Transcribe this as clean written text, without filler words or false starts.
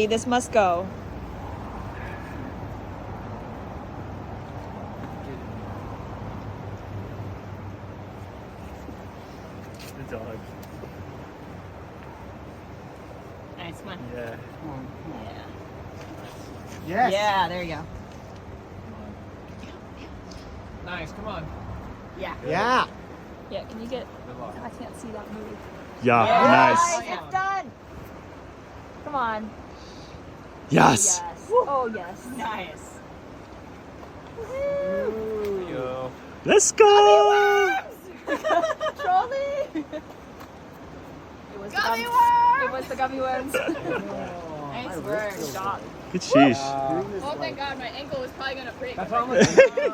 This must go. The dog. Nice one. Yeah. Yeah. Yes. Yeah, there you go. Nice, come on. Yeah. Yeah. Yeah, can you get... Good luck. I can't see that move. Yeah, Nice, nice. it's done. Come on. Yes. Yes. Oh, yes. Nice. There you go. Let's go. Trolley. It was the gummy worms. Nice work. Good job. Good sheesh. Oh, thank God, my ankle was probably gonna break. That's all I'm